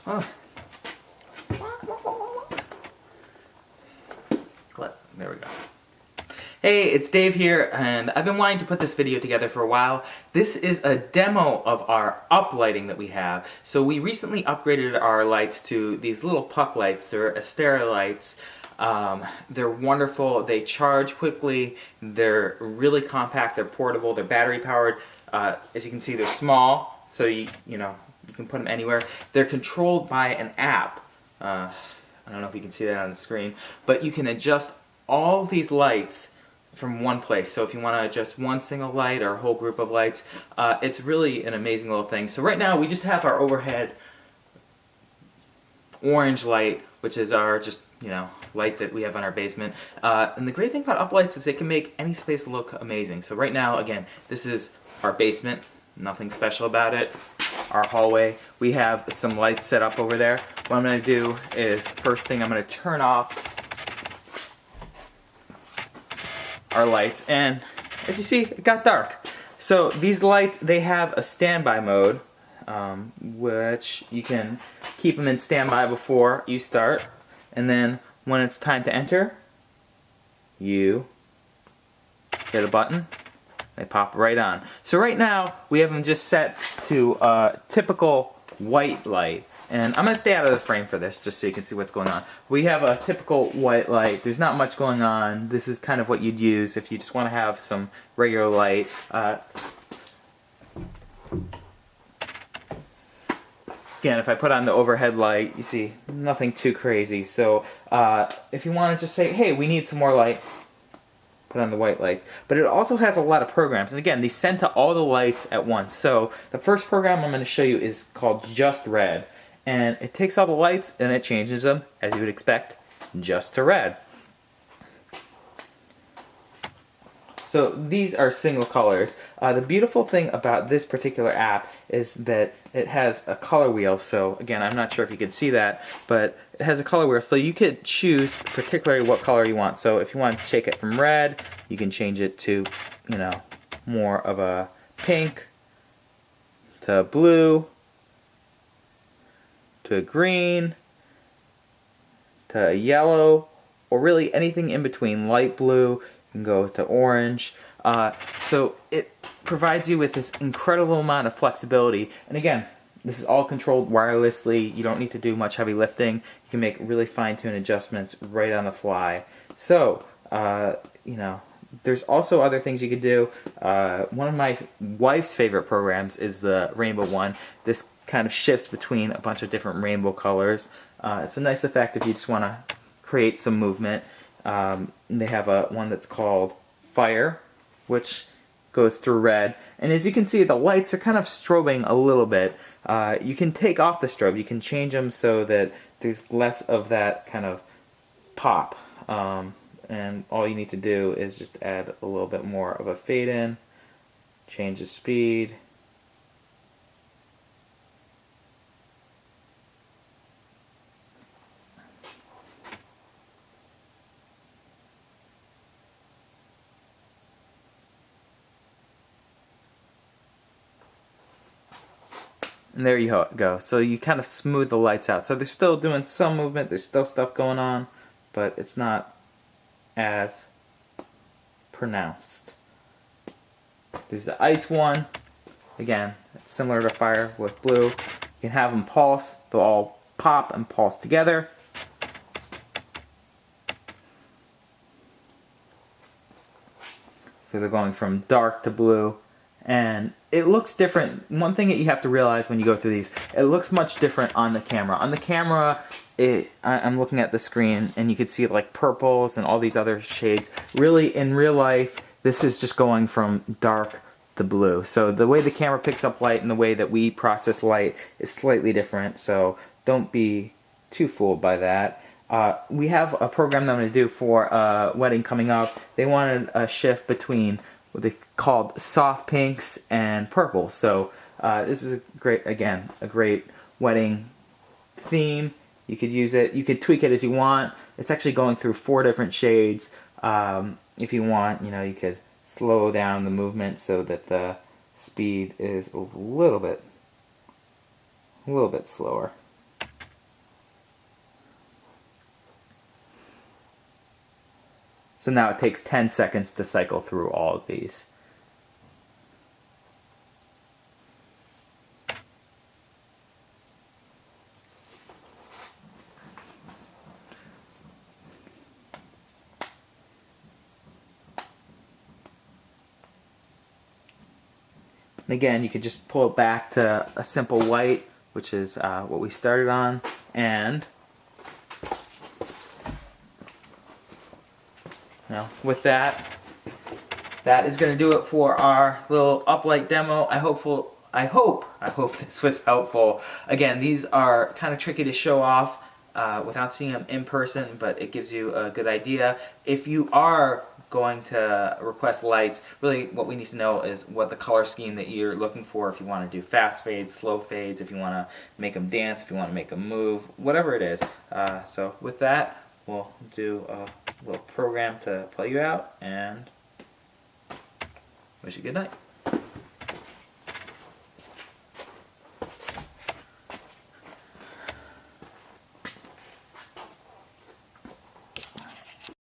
Oh. There we go. Hey, it's Dave here, and I've been wanting to put this video together for a while. This is a demo of our uplighting that we have. So we recently upgraded our lights to these little puck lights. They're Astera lights. They're wonderful. They charge quickly. They're really compact. They're portable. They're battery powered. As you can see, they're small, so you can put them anywhere. They're controlled by an app. I don't know if you can see that on the screen, but you can adjust all of these lights from one place. So if you want to adjust one single light or a whole group of lights, it's really an amazing little thing. So right now we just have our overhead orange light, which is our light that we have on our basement. And the great thing about uplights is they can make any space look amazing. So right now, again, this is our basement. Nothing special about it. Our hallway. We have some lights set up over there. What I'm going to do is, first thing, I'm going to turn off our lights, and as you see, it got dark. So these lights, they have a standby mode, which you can keep them in standby before you start, and then when it's time to enter, you hit a button, they pop right on. So right now, we have them just set to a typical white light. And I'm going to stay out of the frame for this, just so you can see what's going on. We have a typical white light. There's not much going on. This is kind of what you'd use if you just want to have some regular light. Again, if I put on the overhead light, you see nothing too crazy. So if you want to just say, hey, we need some more light, put on the white light. But it also has a lot of programs. And again, they send to all the lights at once. So the first program I'm going to show you is called Just Red. And it takes all the lights and it changes them, as you would expect, just to red. So these are single colors. The beautiful thing about this particular app is that it has a color wheel. So again, I'm not sure if you can see that, but it has a color wheel. So you could choose particularly what color you want. So if you want to take it from red, you can change it to, more of a pink, to blue, to a green, to a yellow, or really anything in between. Light blue, you can go to orange. So it provides you with this incredible amount of flexibility. And again, this is all controlled wirelessly. You don't need to do much heavy lifting. You can make really fine-tuned adjustments right on the fly. So, there's also other things you could do. One of my wife's favorite programs is the rainbow one. This kind of shifts between a bunch of different rainbow colors. It's a nice effect if you just want to create some movement. They have one that's called Fire, which goes through red. And as you can see, the lights are kind of strobing a little bit. You can take off the strobe. You can change them so that there's less of that kind of pop. And all you need to do is just add a little bit more of a fade in, change the speed. And there you go. So you kind of smooth the lights out. So they're still doing some movement, there's still stuff going on, but it's not as pronounced. There's the ice one. Again, it's similar to Fire with blue. You can have them pulse. They'll all pop and pulse together. So they're going from dark to blue. And it looks different. One thing that you have to realize when you go through these, it looks much different on the camera. On the camera, I'm looking at the screen and you can see like purples and all these other shades. Really, in real life, this is just going from dark to blue. So the way the camera picks up light and the way that we process light is slightly different. So don't be too fooled by that. We have a program that I'm going to do for a wedding coming up. They wanted a shift between what they called soft pinks and purple. So this is a great wedding theme. You could use it, you could tweak it as you want. It's actually going through 4 different shades. If you want, you could slow down the movement so that the speed is a little bit slower. So now it takes 10 seconds to cycle through all of these. And again, you could just pull it back to a simple white, which is what we started on, and with that, that is going to do it for our little uplight demo. I hope this was helpful. Again, these are kind of tricky to show off without seeing them in person, but it gives you a good idea. If you are going to request lights, really what we need to know is what the color scheme that you're looking for. If you want to do fast fades, slow fades, if you want to make them dance, if you want to make them move, whatever it is. So with that, we'll do a little program to play you out, and wish you a good night.